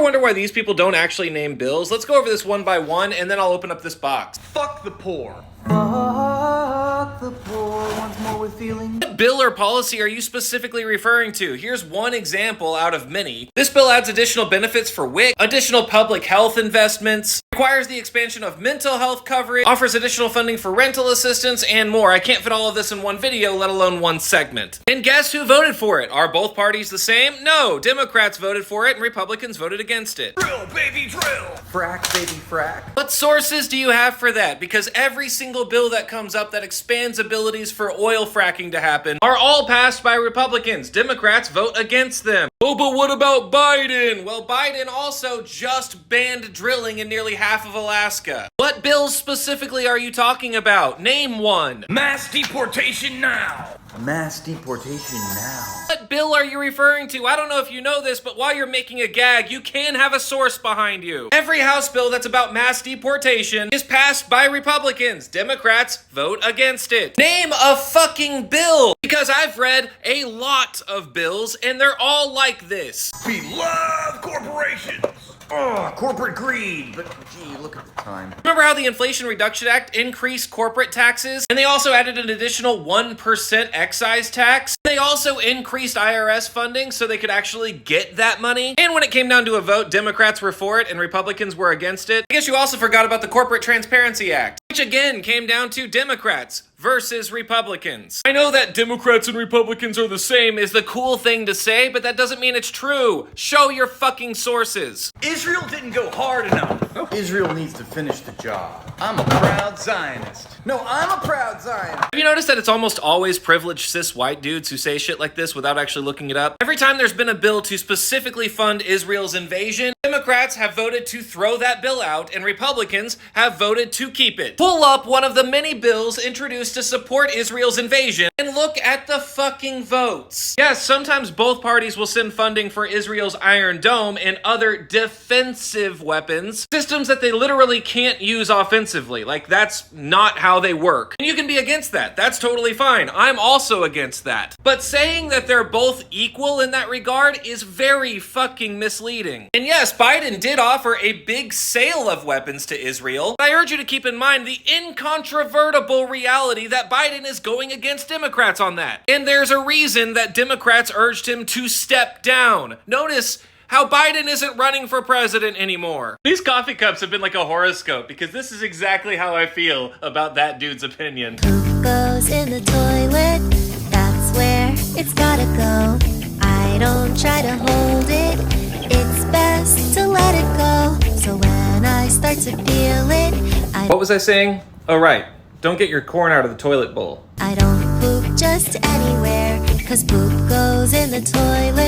wonder why these people don't actually name bills? Let's go over this one by one, and then I'll open up this box. Fuck the poor. Fuck the poor once more with feeling. What bill or policy are you specifically referring to? Here's one example out of many. This bill adds additional benefits for WIC, additional public health investments, requires the expansion of mental health coverage, offers additional funding for rental assistance, and more. I can't fit all of this in one video, let alone one segment. And guess who voted for it? Are both parties the same? No, Democrats voted for it and Republicans voted against it. Drill, baby, drill. Frack, baby, frack. What sources do you have for that? Because every single bill that comes up that expands abilities for oil fracking to happen are all passed by Republicans. Democrats vote against them. Oh, but what about Biden? Well, Biden also just banned drilling in nearly half of Alaska. What bills specifically are you talking about? Name one. Mass deportation now. Mass deportation now. What bill are you referring to? I don't know if you know this, but while you're making a gag, you can have a source behind you. Every House bill that's about mass deportation is passed by Republicans. Democrats vote against it. Name a fucking bill! Because I've read a lot of bills, and they're all like this. We love corporations. Oh, corporate greed. But gee, look at the time. Remember how the Inflation Reduction Act increased corporate taxes? And they also added an additional 1% excise tax? They also increased IRS funding so they could actually get that money. And when it came down to a vote, Democrats were for it and Republicans were against it. I guess you also forgot about the Corporate Transparency Act, which again came down to Democrats versus Republicans. I know that Democrats and Republicans are the same is the cool thing to say, but that doesn't mean it's true. Show your fucking sources. Israel didn't go hard enough. Israel needs to finish the job. I'm a proud Zionist. No, I'm a proud Zionist. Have you noticed that it's almost always privileged cis white dudes who say shit like this without actually looking it up? Every time there's been a bill to specifically fund Israel's invasion, Democrats have voted to throw that bill out and Republicans have voted to keep it. Pull up one of the many bills introduced to support Israel's invasion and look at the fucking votes. Yes, sometimes both parties will send funding for Israel's Iron Dome and other defensive weapons, systems that they literally can't use offensively. Like, that's not how they work. And you can be against that. That's totally fine. I'm also against that. But saying that they're both equal in that regard is very fucking misleading. And yes, Biden did offer a big sale of weapons to Israel. I urge you to keep in mind the incontrovertible reality that Biden is going against Democrats on that. And there's a reason that Democrats urged him to step down. Notice how Biden isn't running for president anymore. These coffee cups have been like a horoscope because this is exactly how I feel about that dude's opinion. Poop goes in the toilet, that's where it's gotta go. I don't try to hold it, it's best to let it go. So when I start to feel it, What was I saying? Oh, right. Don't get your corn out of the toilet bowl. I don't poop just anywhere, 'cause poop goes in the toilet.